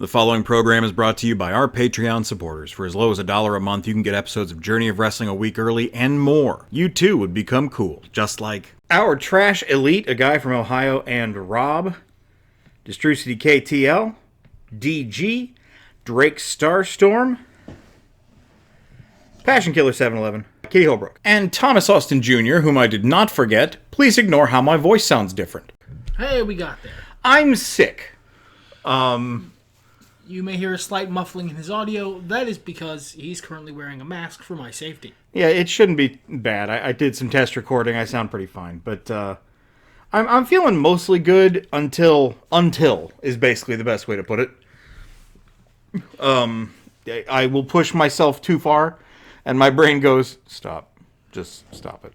The following program is brought to you by our Patreon supporters. For as low as $1 a month, you can get episodes of Journey of Wrestling a week early and more. You too would become cool, just like our Trash Elite, a guy from Ohio, and Rob, Distrucity KTL, DG, Drake Starstorm, Passion Killer 711, Katie Holbrook, and Thomas Austin Jr., whom I did not forget. Please ignore how my voice sounds different. Hey, we got there. I'm sick. You may hear a slight muffling in his audio. That is because he's currently wearing a mask for my safety. Yeah, it shouldn't be bad. I did some test recording. I sound pretty fine. But I'm feeling mostly good until is basically the best way to put it. I will push myself too far, and my brain goes, stop. Just stop it.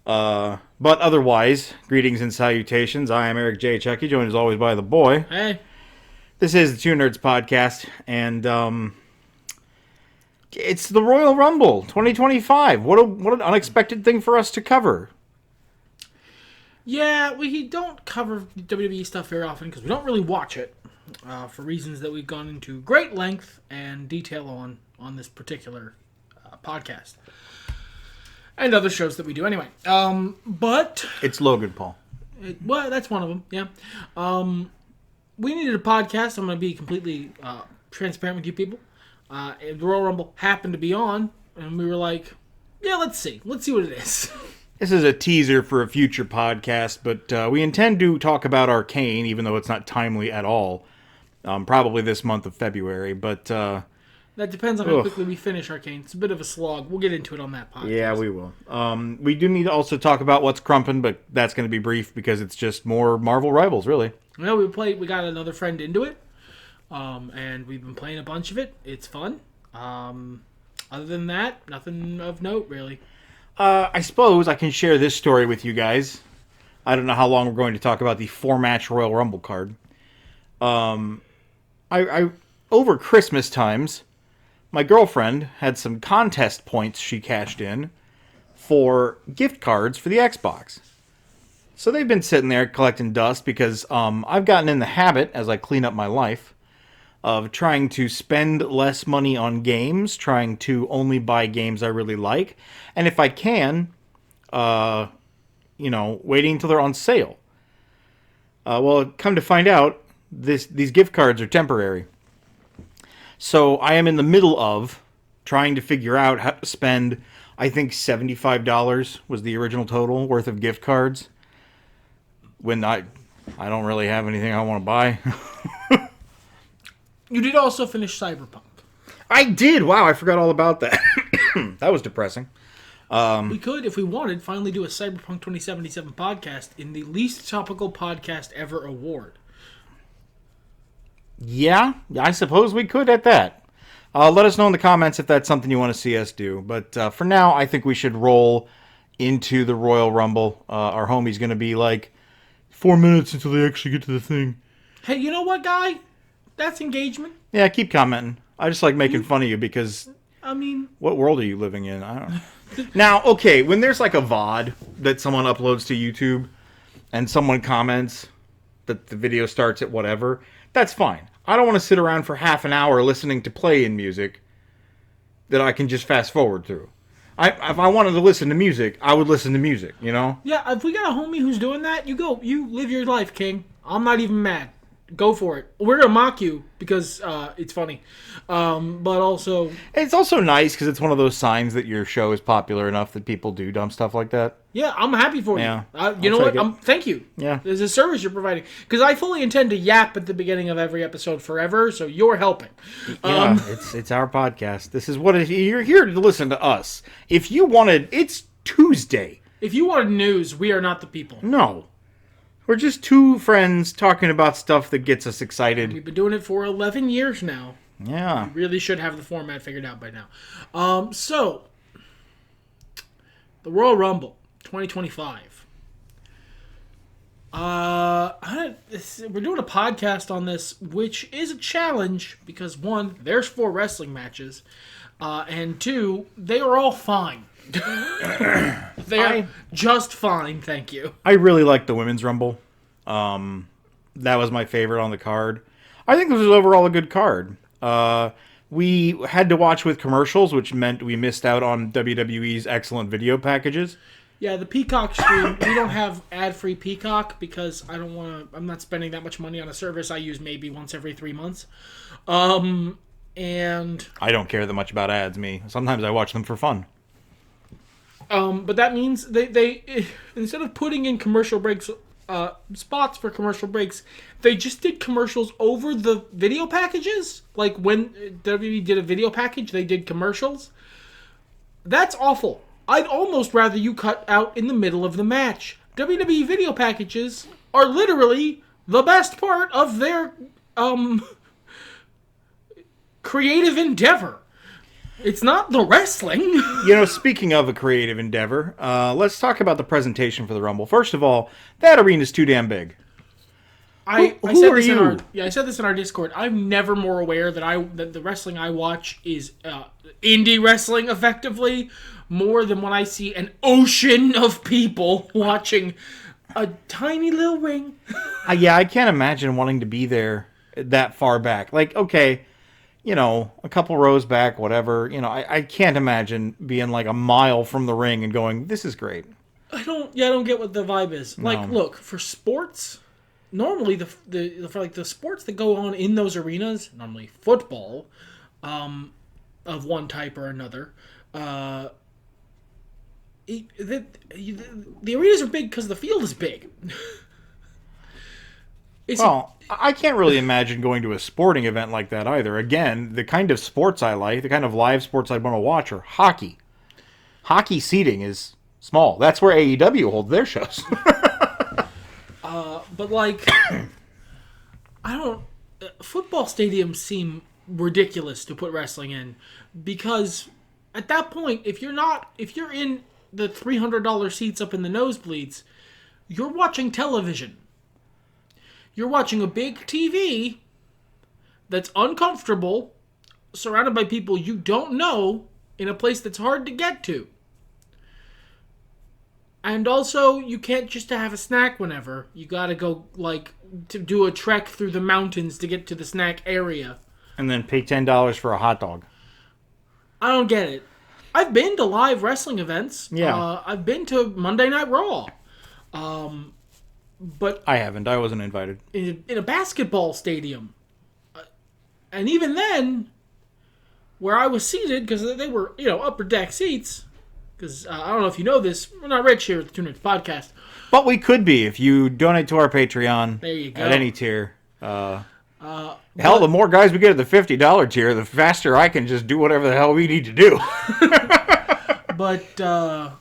But otherwise, greetings and salutations. I am Eric J. Chucky, joined as always by the boy. Hey. This is the Two Nerds Podcast, and it's the Royal Rumble 2025. What an unexpected thing for us to cover. Yeah, we don't cover WWE stuff very often because we don't really watch it for reasons that we've gone into great length and detail on this particular podcast. And other shows that we do anyway. But it's Logan Paul. Well, that's one of them, yeah. We needed a podcast. I'm going to be completely transparent with you people. The Royal Rumble happened to be on, and we were like, yeah, let's see. Let's see what it is. This is a teaser for a future podcast, but we intend to talk about Arcane, even though it's not timely at all. Probably this month of February, but... that depends on how quickly we finish Arcane. It's a bit of a slog. We'll get into it on that podcast. Yeah, we will. We do need to also talk about what's crumping, but that's going to be brief because it's just more Marvel Rivals, really. Well, we got another friend into it, and we've been playing a bunch of it. It's fun. Other than that, nothing of note, really. I suppose I can share this story with you guys. I don't know how long we're going to talk about the 4-match Royal Rumble card. I over Christmas times, my girlfriend had some contest points she cashed in for gift cards for the Xbox. So they've been sitting there collecting dust because I've gotten in the habit, as I clean up my life, of trying to spend less money on games, trying to only buy games I really like, and if I can, waiting until they're on sale. Well, come to find out, these gift cards are temporary. So I am in the middle of trying to figure out how to spend, I think $75 was the original total worth of gift cards. When I don't really have anything I want to buy. You did also finish Cyberpunk. I did. Wow, I forgot all about that. That was depressing. We could, if we wanted, finally do a Cyberpunk 2077 podcast in the least topical podcast ever award. Yeah, I suppose we could at that. Let us know in the comments if that's something you want to see us do. But for now, I think we should roll into the Royal Rumble. Our homie's going to be like 4 minutes until they actually get to the thing. Hey, you know what, guy? That's engagement. Yeah, keep commenting. I just like making fun of you because... I mean... What world are you living in? I don't know. Now, okay, when there's like a VOD that someone uploads to YouTube and someone comments that the video starts at whatever, that's fine. I don't want to sit around for half an hour listening to play-in music that I can just fast forward through. If I wanted to listen to music, I would listen to music, you know? Yeah, if we got a homie who's doing that, you live your life, King. I'm not even mad. Go for it. We're going to mock you because it's funny. But also... It's also nice because it's one of those signs that your show is popular enough that people do dumb stuff like that. Yeah, I'm happy for you. Yeah, you know what? Thank you. Yeah. There's a service you're providing. Because I fully intend to yap at the beginning of every episode forever, so you're helping. Yeah, it's our podcast. This is what you're here to listen to us. If you wanted... It's Tuesday. If you wanted news, we are not the people. No. We're just two friends talking about stuff that gets us excited. We've been doing it for 11 years now. Yeah. We really should have the format figured out by now. So, the Royal Rumble 2025. We're doing a podcast on this, which is a challenge because, one, there's 4 wrestling matches, and 2, they are all fine. They are just fine, thank you. I really like the Women's Rumble. That was my favorite on the card. I think this was overall a good card. We had to watch with commercials, which meant we missed out on WWE's excellent video packages. Yeah, the Peacock stream, we don't have ad-free Peacock because I'm not spending that much money on a service I use maybe once every 3 months. And I don't care that much about ads, me. Sometimes I watch them for fun. but that means they instead of putting in commercial breaks, spots for commercial breaks, they just did commercials over the video packages. Like when WWE did a video package, they did commercials. That's awful. I'd almost rather you cut out in the middle of the match. WWE video packages are literally the best part of their creative endeavor. It's not the wrestling. You know, speaking of a creative endeavor, let's talk about the presentation for the Rumble. First of all, that arena's too damn big. I Who said are this you? I said this in our Discord. I'm never more aware that the wrestling I watch is indie wrestling, effectively, more than when I see an ocean of people watching a tiny little ring. Yeah, I can't imagine wanting to be there that far back. Like, okay, you know, a couple rows back, whatever. You know, I can't imagine being like a mile from the ring and going, this is great. I don't get what the vibe is. Like, look, for sports, normally for like the sports that go on in those arenas, normally football, of one type or another, the arenas are big because the field is big. I can't really imagine going to a sporting event like that either. Again, the kind of sports I like, the kind of live sports I want to watch are hockey. Hockey seating is small. That's where AEW holds their shows. But like, football stadiums seem ridiculous to put wrestling in, because at that point, if you're in the $300 seats up in the nosebleeds, you're watching television. You're watching a big TV that's uncomfortable, surrounded by people you don't know, in a place that's hard to get to. And also, you can't just have a snack whenever. You gotta go, like, to do a trek through the mountains to get to the snack area. And then pay $10 for a hot dog. I don't get it. I've been to live wrestling events. Yeah. I've been to Monday Night Raw. But I haven't. I wasn't invited. in a basketball stadium. And even then, where I was seated, because they were, upper deck seats, because I don't know if you know this, we're not rich here at the Two Nerds Podcast. But we could be if you donate to our Patreon. There you go. At any tier. Hell, the more guys we get at the $50 tier, the faster I can just do whatever the hell we need to do. But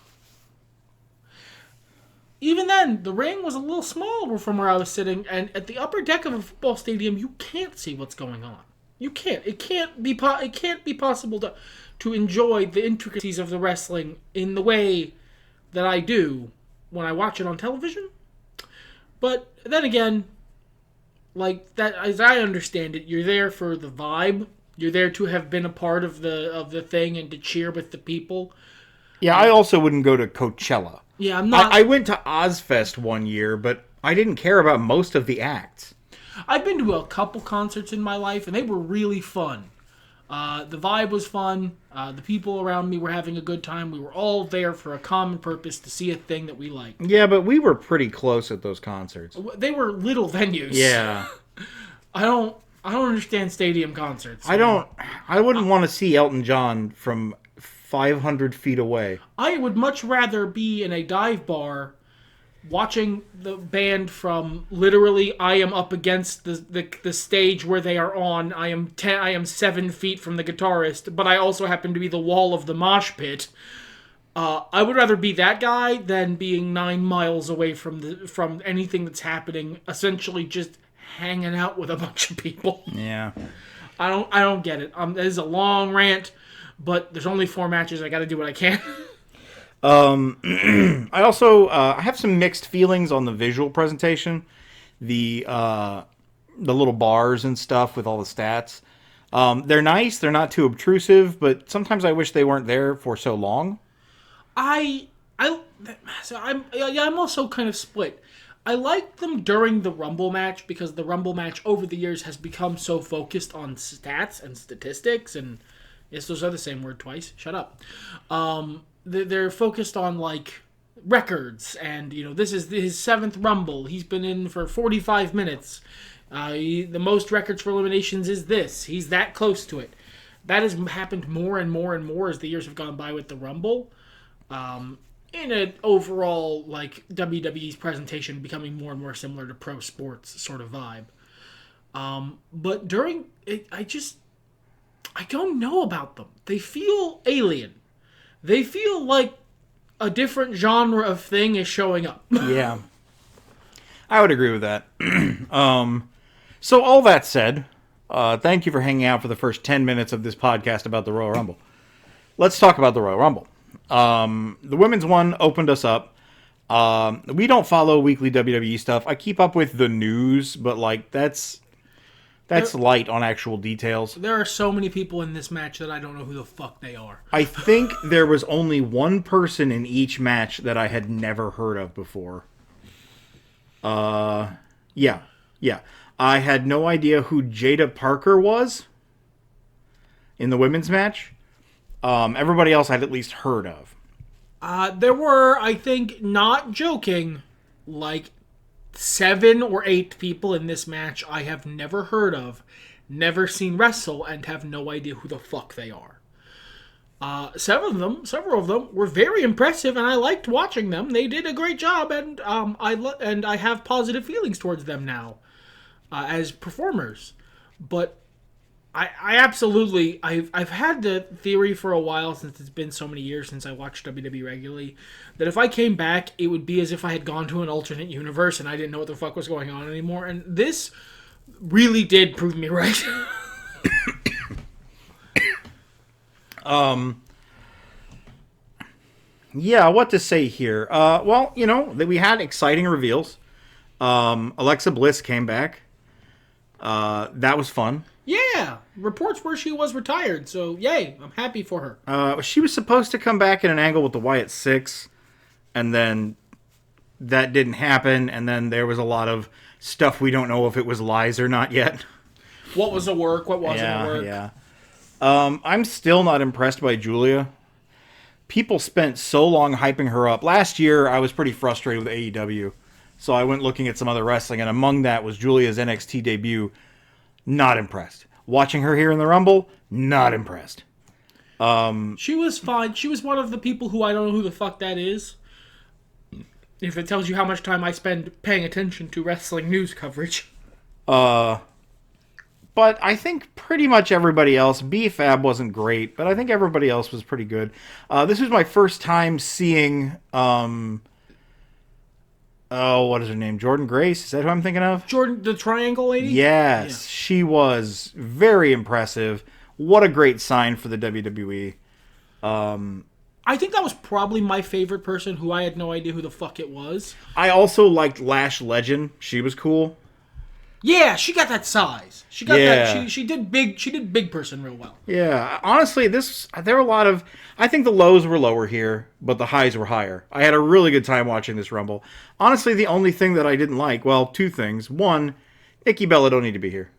even then, the ring was a little small from where I was sitting, and at the upper deck of a football stadium, you can't see what's going on. You can't. It can't be possible to enjoy the intricacies of the wrestling in the way that I do when I watch it on television. But then again, like that, as I understand it, you're there for the vibe. You're there to have been a part of the thing and to cheer with the people. Yeah, I also wouldn't go to Coachella. Yeah, I'm not. I went to Ozfest one year, but I didn't care about most of the acts. I've been to a couple concerts in my life, and they were really fun. The vibe was fun. The people around me were having a good time. We were all there for a common purpose to see a thing that we liked. Yeah, but we were pretty close at those concerts. They were little venues. Yeah. I don't understand stadium concerts. I wouldn't want to see Elton John from 500 feet away. I would much rather be in a dive bar watching the band from literally I am up against the stage where they are on. I am 7 feet from the guitarist, but I also happen to be the wall of the mosh pit. I would rather be that guy than being 9 miles away from anything that's happening, essentially just hanging out with a bunch of people. Yeah. I don't get it. This is a long rant, but there's only 4 matches. I got to do what I can. I also I have some mixed feelings on the visual presentation, the little bars and stuff with all the stats. They're nice. They're not too obtrusive, but sometimes I wish they weren't there for so long. I'm also kind of split. I like them during the Rumble match because the Rumble match over the years has become so focused on stats and statistics and yes, those are the same word twice. Shut up. They're focused on like records and this is his 7th Rumble. He's been in for 45 minutes. The most records for eliminations is this. He's that close to it. That has happened more and more and more as the years have gone by with the Rumble. In an overall, like, WWE's presentation becoming more and more similar to pro sports sort of vibe. But during it, I don't know about them. They feel alien. They feel like a different genre of thing is showing up. Yeah. I would agree with that. So all that said, thank you for hanging out for the first 10 minutes of this podcast about the Royal Rumble. Let's talk about the Royal Rumble. The women's one opened us up. We don't follow weekly WWE stuff. I keep up with the news, but like that's light on actual details. There are so many people in this match that I don't know who the fuck they are. I think there was only one person in each match that I had never heard of before. Yeah. I had no idea who Jada Parker was in the women's match. Everybody else I'd at least heard of. There were, I think, not joking, like 7 or 8 people in this match I have never heard of, never seen wrestle, and have no idea who the fuck they are. Several of them were very impressive, and I liked watching them. They did a great job, and I have positive feelings towards them now as performers. But I absolutely, I've had the theory for a while, since it's been so many years since I watched WWE regularly, that if I came back, it would be as if I had gone to an alternate universe and I didn't know what the fuck was going on anymore. And this really did prove me right. Yeah, what to say here? Well, we had exciting reveals. Alexa Bliss came back. That was fun. Yeah, reports were she was retired, so yay, I'm happy for her. She was supposed to come back in an angle with the Wyatt Six, and then that didn't happen, and then there was a lot of stuff we don't know if it was lies or not yet. What was a work, what wasn't a work. Yeah. I'm still not impressed by Julia. People spent so long hyping her up. Last year, I was pretty frustrated with AEW, so I went looking at some other wrestling, and among that was Julia's NXT debut. Not impressed. Watching her here in the Rumble, not impressed. She was fine. She was one of the people who I don't know who the fuck that is. If it tells you how much time I spend paying attention to wrestling news coverage. But I think pretty much everybody else, B-Fab wasn't great, but I think everybody else was pretty good. This was my first time seeing, what is her name? Jordan Grace? Is that who I'm thinking of? Jordan, the triangle lady? Yes, yeah. She was very impressive. What a great sign for the WWE. I think that was probably my favorite person who I had no idea who the fuck it was. I also liked Lash Legend. She was cool. Yeah, she got that size. She got that. She did big. She did big person real well. Yeah, honestly, there were a lot of. I think the lows were lower here, but the highs were higher. I had a really good time watching this Rumble. Honestly, the only thing that I didn't like, well, 2 things. One, Nikki Bella don't need to be here.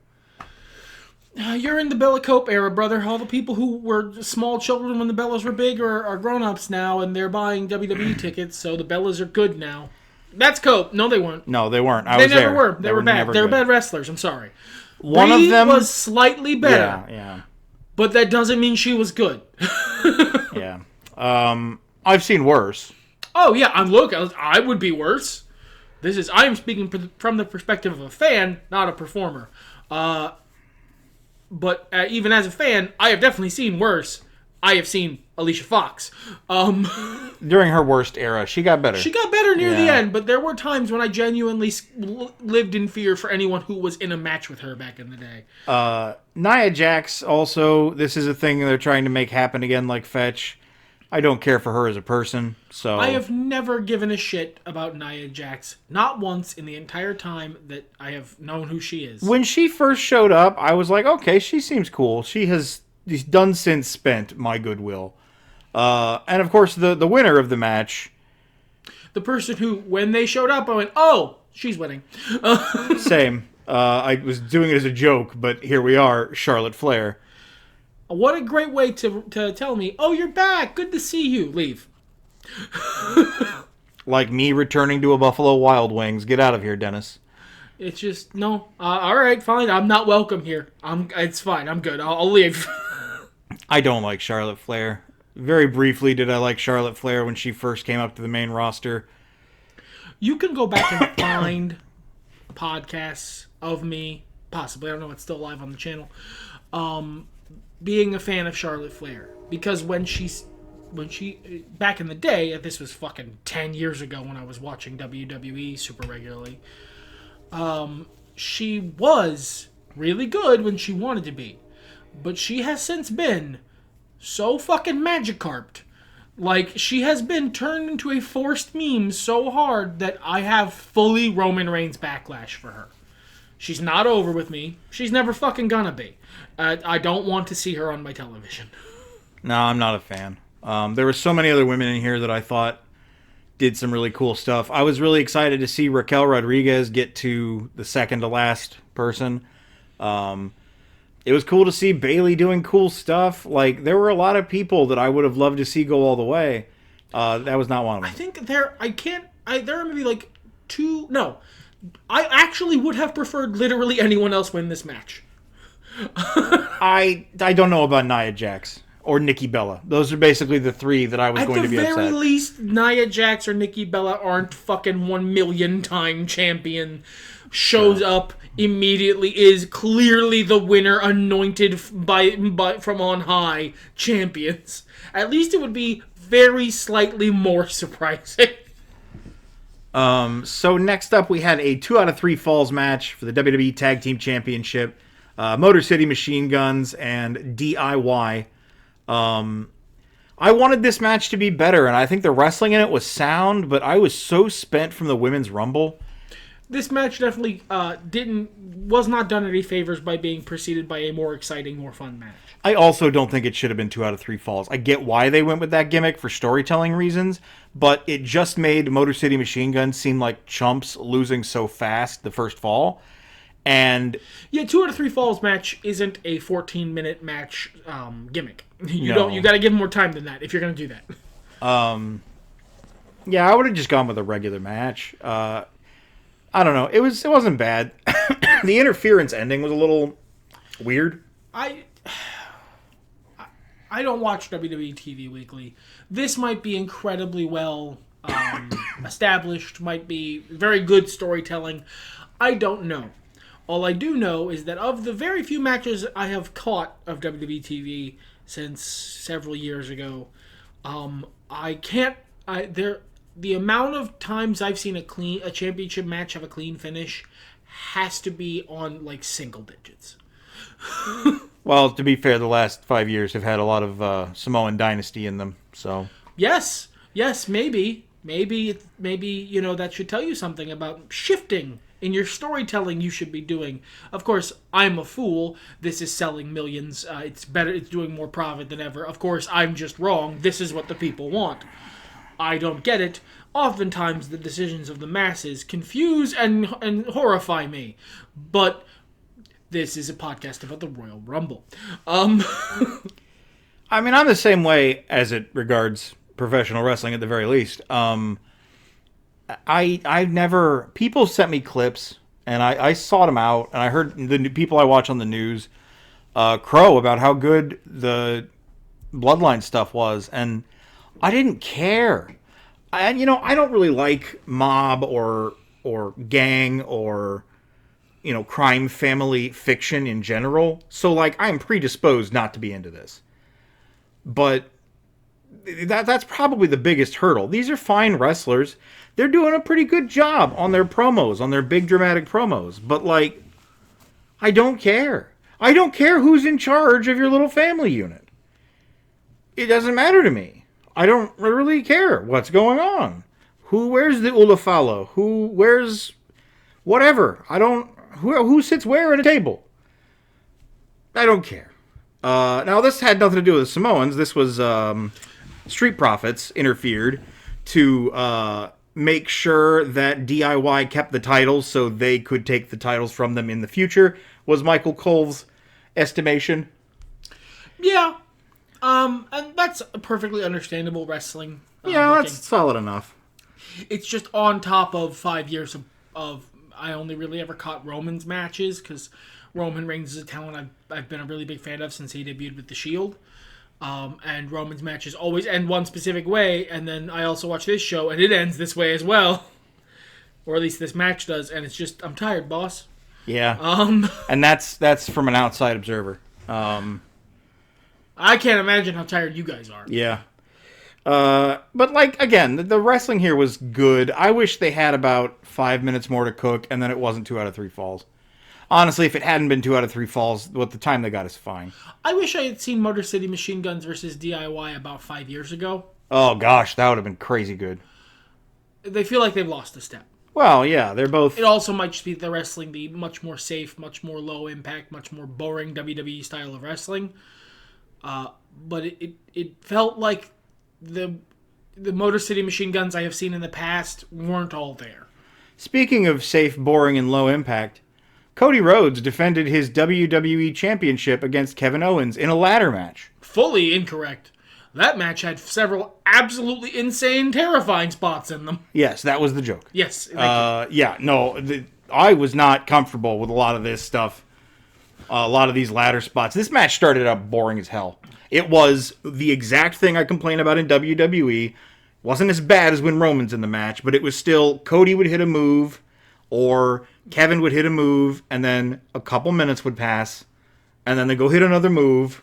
You're in the Bella Cope era, brother. All the people who were small children when the Bellas were big are grown-ups now, and they're buying WWE tickets, so the Bellas are good now. That's Cope. No, they weren't. No, they weren't. They never were. They were bad. They were bad wrestlers. I'm sorry. One of them was slightly better. Yeah. But that doesn't mean she was good. Yeah. I've seen worse. Oh yeah, I would be worse. I am speaking from the perspective of a fan, not a performer. But even as a fan, I have definitely seen worse. I have seen Alicia Fox. During her worst era, she got better. She got better near the end, but there were times when I genuinely lived in fear for anyone who was in a match with her back in the day. Nia Jax also, this is a thing they're trying to make happen again like Fetch. I don't care for her as a person, so... I have never given a shit about Nia Jax. Not once in the entire time that I have known who she is. When she first showed up, I was like, okay, she seems cool. She's done since spent my goodwill. And of course, the winner of the match... The person who, when they showed up, I went, oh, She's winning. Same. I was doing it as a joke, but here we are, Charlotte Flair. What a great way to tell me, oh, you're back. Good to see you. Leave. Like me returning to a Buffalo Wild Wings. Get out of here, Dennis. It's just, no. All right, fine. I'm not welcome here. It's fine. I'm good. I'll leave. I don't like Charlotte Flair. Very briefly did I like Charlotte Flair when she first came up to the main roster. You can go back and find podcasts of me, possibly, I don't know, it's still live on the channel, being a fan of Charlotte Flair. Because when she, back in the day, this was fucking 10 years ago when I was watching WWE super regularly, she was really good when she wanted to be. But she has since been so fucking Magikarped. Like, she has been turned into a forced meme so hard that I have fully Roman Reigns backlash for her. She's not over with me. She's never fucking gonna be. I don't want to see her on my television. No, I'm not a fan. There were so many other women in here that I thought did some really cool stuff. I was really excited to see Raquel Rodriguez get to the second to last person. It was cool to see Bayley doing cool stuff. Like, there were a lot of people that I would have loved to see go all the way. That was not one of them. I think there are maybe like two. No, I actually would have preferred literally anyone else win this match. I don't know about Nia Jax or Nikki Bella. Those are basically the three that I was going to be upset. At the very least, Nia Jax or Nikki Bella aren't fucking 1 million time champion. Shows up immediately, is clearly the winner, anointed by from on high champions. At least it would be very slightly more surprising. So next up, we had a 2 out of 3 falls match for the WWE Tag Team Championship. Motor City Machine Guns and DIY. I wanted this match to be better, and I think the wrestling in it was sound, but I was so spent from the Women's Rumble. This match definitely was not done any favors by being preceded by a more exciting, more fun match. I also don't think it should have been 2 out of 3 falls. I get why they went with that gimmick for storytelling reasons, but it just made Motor City Machine Guns seem like chumps losing so fast the first fall. And yeah, 2 out of 3 falls match isn't a 14-minute match gimmick. You got to give them more time than that if you're going to do that. Yeah, I would have just gone with a regular match. I don't know. It wasn't bad. The interference ending was a little weird. I don't watch WWE TV weekly. This might be incredibly well established, might be very good storytelling. I don't know. All I do know is that of the very few matches I have caught of WWE TV since several years ago, the amount of times I've seen a championship match have a clean finish has to be on like single digits. Well, to be fair, the last 5 years have had a lot of Samoan dynasty in them. So yes, maybe that should tell you something about shifting in your storytelling you should be doing. Of course, I'm a fool. This is selling millions. It's better. It's doing more profit than ever. Of course, I'm just wrong. This is what the people want. I don't get it. Oftentimes, the decisions of the masses confuse and horrify me. But this is a podcast about the Royal Rumble. I mean, I'm the same way as it regards professional wrestling at the very least. I've never... People sent me clips, and I sought them out, and I heard the people I watch on the news crow about how good the Bloodline stuff was, and I didn't care. I don't really like mob or gang or, crime family fiction in general. So, like, I'm predisposed not to be into this. But that's probably the biggest hurdle. These are fine wrestlers. They're doing a pretty good job on their promos, on their big dramatic promos. But, like, I don't care. I don't care who's in charge of your little family unit. It doesn't matter to me. I don't really care what's going on. Where's the Ulafalo? Where's whatever? Who sits where at a table? I don't care. Now, this had nothing to do with the Samoans. This was Street Profits interfered to make sure that DIY kept the titles so they could take the titles from them in the future, was Michael Cole's estimation. Yeah. And that's a perfectly understandable wrestling. Yeah, booking. that's solid enough. It's just on top of 5 years of I only really ever caught Roman's matches, because Roman Reigns is a talent I've been a really big fan of since he debuted with the Shield. And Roman's matches always end one specific way, and then I also watch this show, and it ends this way as well. Or at least this match does, and it's just, I'm tired, boss. Yeah. And that's from an outside observer. I can't imagine how tired you guys are. Yeah. But, like, again, the wrestling here was good. I wish they had about 5 minutes more to cook, and then it wasn't 2 out of 3 falls. Honestly, if it hadn't been 2 out of 3 falls, what the time they got is fine. I wish I had seen Motor City Machine Guns versus DIY about 5 years ago. Oh, gosh, that would have been crazy good. They feel like they've lost a step. Well, yeah, they're both... It also might just be the wrestling, the much more safe, much more low impact, much more boring WWE style of wrestling. But it felt like the Motor City Machine Guns I have seen in the past weren't all there. Speaking of safe, boring, and low impact, Cody Rhodes defended his WWE Championship against Kevin Owens in a ladder match. Fully incorrect. That match had several absolutely insane, terrifying spots in them. Yes, that was the joke. Yes. Yeah, no, I was not comfortable with a lot of this stuff. A lot of these ladder spots. This match started out boring as hell. It was the exact thing I complain about in WWE. Wasn't as bad as when Roman's in the match, but it was still Cody would hit a move, or Kevin would hit a move, and then a couple minutes would pass, and then they go hit another move.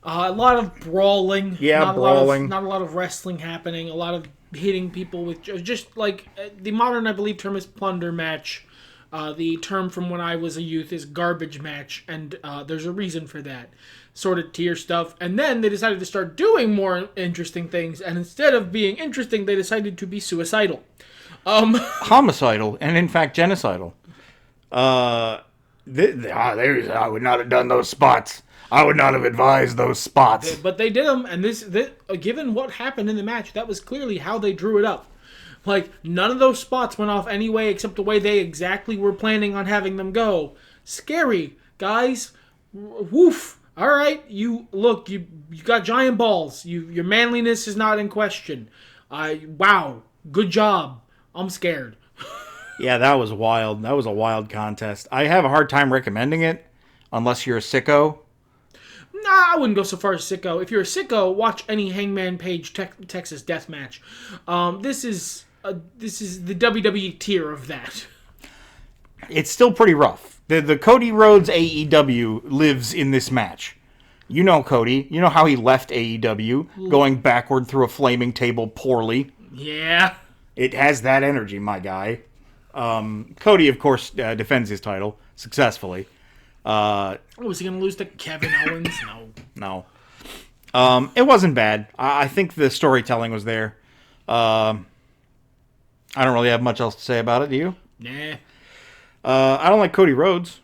A lot of brawling. Yeah, brawling. Not a lot of wrestling happening. A lot of hitting people with just like the modern, I believe, term is plunder match. The term from when I was a youth is garbage match, and there's a reason for that. Sort of tier stuff. And then they decided to start doing more interesting things, and instead of being interesting, they decided to be suicidal. Homicidal, and in fact, genocidal. I would not have done those spots. I would not have advised those spots. But they did them, and this given what happened in the match, that was clearly how they drew it up. Like, none of those spots went off anyway except the way they exactly were planning on having them go. Scary, guys. Woof. All right, you got giant balls. Your manliness is not in question. Wow, good job. I'm scared. Yeah, that was wild. That was a wild contest. I have a hard time recommending it unless you're a sicko. Nah, I wouldn't go so far as sicko. If you're a sicko, watch any Hangman Page Texas death match. This is the WWE tier of that. It's still pretty rough. The Cody Rhodes AEW lives in this match. You know Cody. You know how he left AEW, going backward through a flaming table poorly. Yeah. It has that energy, my guy. Cody, of course, defends his title successfully. Was he going to lose to Kevin Owens? No. It wasn't bad. I think the storytelling was there. I don't really have much else to say about it. Do you? Nah. I don't like Cody Rhodes.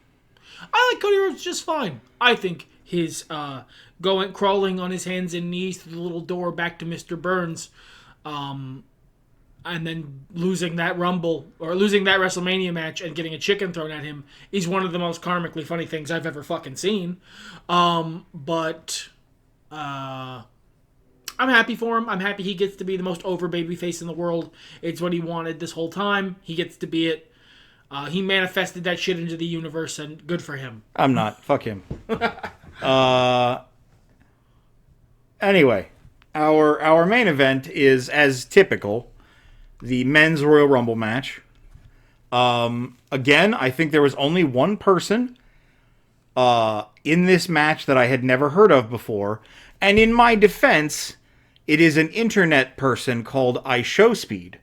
I like Cody Rhodes just fine. I think his crawling on his hands and knees through the little door back to Mr. Burns, and then losing that Rumble or losing that WrestleMania match and getting a chicken thrown at him is one of the most karmically funny things I've ever fucking seen. But I'm happy for him. I'm happy he gets to be the most over babyface in the world. It's what he wanted this whole time. He gets to be it. He manifested that shit into the universe, and good for him. I'm not. Fuck him. Anyway, our main event is, as typical, the men's Royal Rumble match. Again, I think there was only one person in this match that I had never heard of before. And in my defense, it is an internet person called iShowSpeed.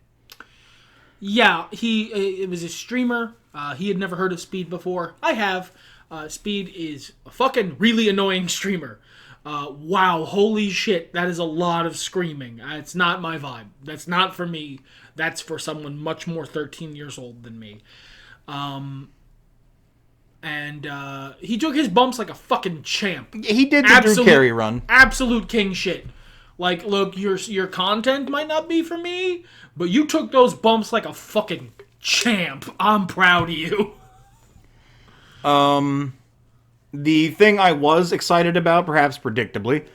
Yeah, it was a streamer. He had never heard of Speed before. I have. Speed is a fucking really annoying streamer. Wow, holy shit, that is a lot of screaming. It's not my vibe. That's not for me. That's for someone much more 13 years old than me. And he took his bumps like a fucking champ. He did the Drew Carey run. Absolute king shit. Like, look, your content might not be for me, but you took those bumps like a fucking champ. I'm proud of you. The thing I was excited about, perhaps predictably,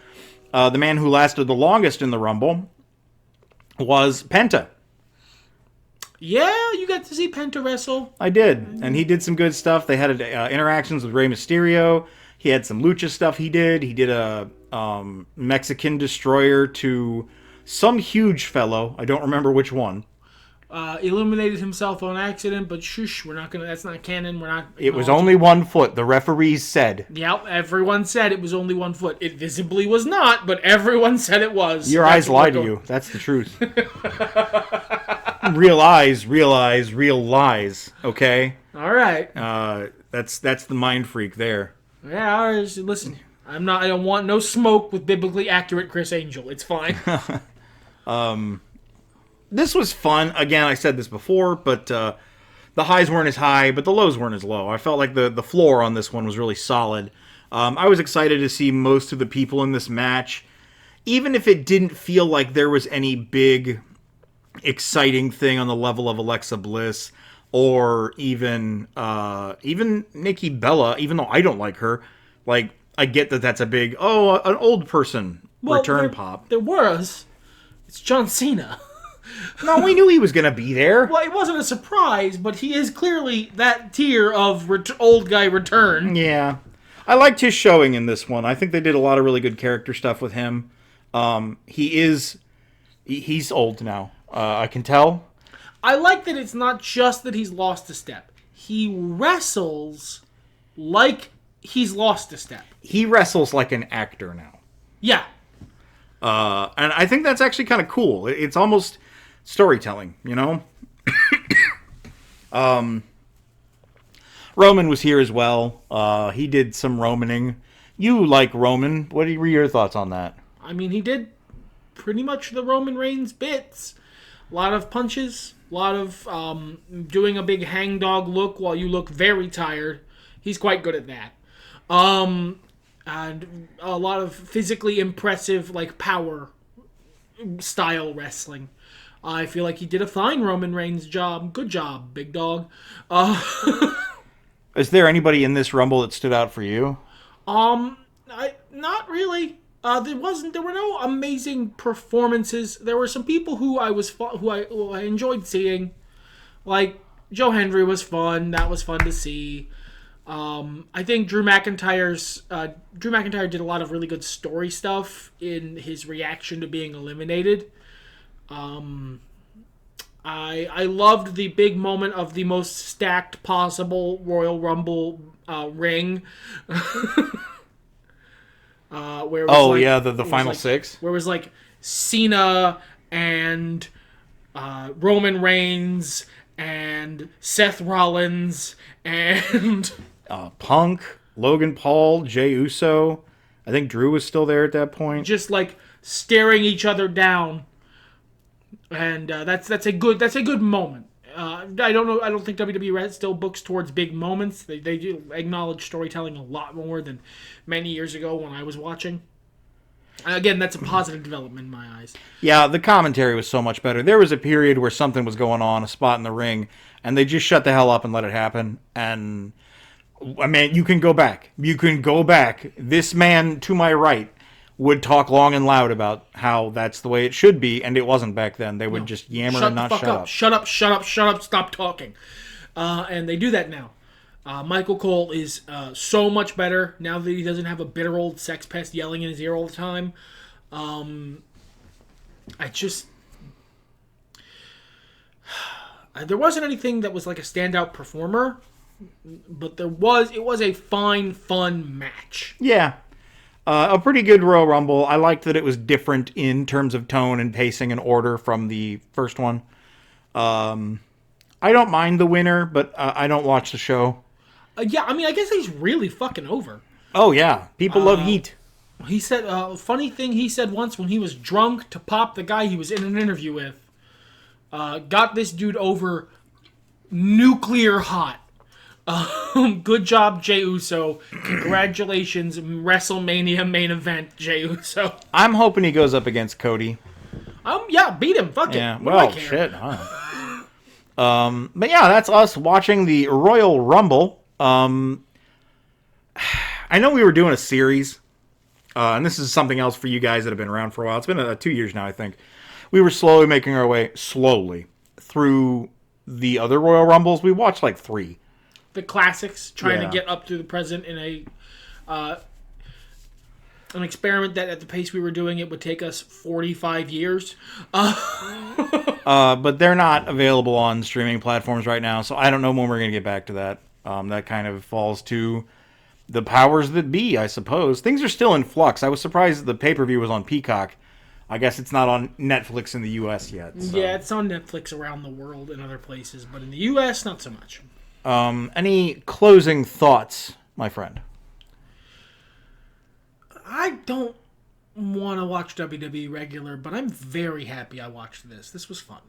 the man who lasted the longest in the Rumble was Penta. Yeah, you got to see Penta wrestle. I did, and he did some good stuff. They had interactions with Rey Mysterio. He had some lucha stuff he did. He did a Mexican destroyer to some huge fellow. I don't remember which one. Illuminated himself on accident, but shush, we're not gonna. That's not canon. We're not. It was only 1 foot. The referees said. Yep, everyone said it was only 1 foot. It visibly was not, but everyone said it was. Your eyes lie to you. That's the truth. Real eyes realize real lies. Okay. All right. That's the mind freak there. Yeah. All right, listen, I don't want no smoke with biblically accurate Chris Angel. It's fine. This was fun. Again, I said this before, but the highs weren't as high, but the lows weren't as low. I felt like the floor on this one was really solid. I was excited to see most of the people in this match, even if it didn't feel like there was any big, exciting thing on the level of Alexa Bliss or even Nikki Bella. Even though I don't like her, like I get that that's a big an old person return pop. There was. It's John Cena. No, we knew he was going to be there. Well, it wasn't a surprise, but he is clearly that tier of old guy return. Yeah. I liked his showing in this one. I think they did a lot of really good character stuff with him. He's old now. I can tell. I like that it's not just that he's lost a step. He wrestles like he's lost a step. He wrestles like an actor now. Yeah. And I think that's actually kind of cool. It's almost storytelling, you know? Roman was here as well. He did some Romaning. You like Roman. What were your thoughts on that? I mean, he did pretty much the Roman Reigns bits. A lot of punches. A lot of doing a big hangdog look while you look very tired. He's quite good at that. And a lot of physically impressive, like, power style wrestling. I feel like he did a fine Roman Reigns job. Good job, big dog. Is there anybody in this Rumble that stood out for you? Not really. There were no amazing performances. There were some people who I enjoyed seeing. Like, Joe Hendry was fun. That was fun to see. I think Drew McIntyre did a lot of really good story stuff in his reaction to being eliminated. I loved the big moment of the most stacked possible Royal Rumble ring. Where it was the final six? Where it was like Cena and Roman Reigns and Seth Rollins and... Punk, Logan Paul, Jey Uso. I think Drew was still there at that point. Just like staring each other down, and that's a good moment. I don't think WWE still books towards big moments. They do acknowledge storytelling a lot more than many years ago when I was watching. Again, that's a positive development in my eyes. Yeah, the commentary was so much better. There was a period where something was going on, a spot in the ring, and they just shut the hell up and let it happen. And I mean, you can go back. This man to my right would talk long and loud about how that's the way it should be, and it wasn't back then. They would just yammer and not shut up. Shut up, stop talking. And they do that now. Michael Cole is so much better now that he doesn't have a bitter old sex pest yelling in his ear all the time. There wasn't anything that was like a standout performer, but it was a fine, fun match. Yeah. A pretty good Royal Rumble. I liked that it was different in terms of tone and pacing and order from the first one. I don't mind the winner, but I don't watch the show. Yeah, I mean, I guess he's really fucking over. Oh, yeah. People love heat. He said, funny thing he said once when he was drunk to pop the guy he was in an interview with, got this dude over nuclear hot. Good job, Jey Uso. Congratulations, WrestleMania main event, Jey Uso. I'm hoping he goes up against Cody. Yeah, beat him. Fuck it. Yeah, What do I well, care? shit, huh? But yeah, that's us watching the Royal Rumble. I know we were doing a series, and this is something else for you guys that have been around for a while. It's been 2 years now, I think. We were slowly making our way, through the other Royal Rumbles. We watched like 3. The classics, trying Yeah. to get up to the present in an experiment that at the pace we were doing it would take us 45 years. But they're not available on streaming platforms right now, so I don't know when we're going to get back to that. That kind of falls to the powers that be, I suppose. Things are still in flux. I was surprised that the pay-per-view was on Peacock. I guess it's not on Netflix in the U.S. yet. So. Yeah, it's on Netflix around the world and other places, but in the U.S., not so much. Any closing thoughts, my friend? I don't want to watch WWE regular, but I'm very happy I watched this. This was fun.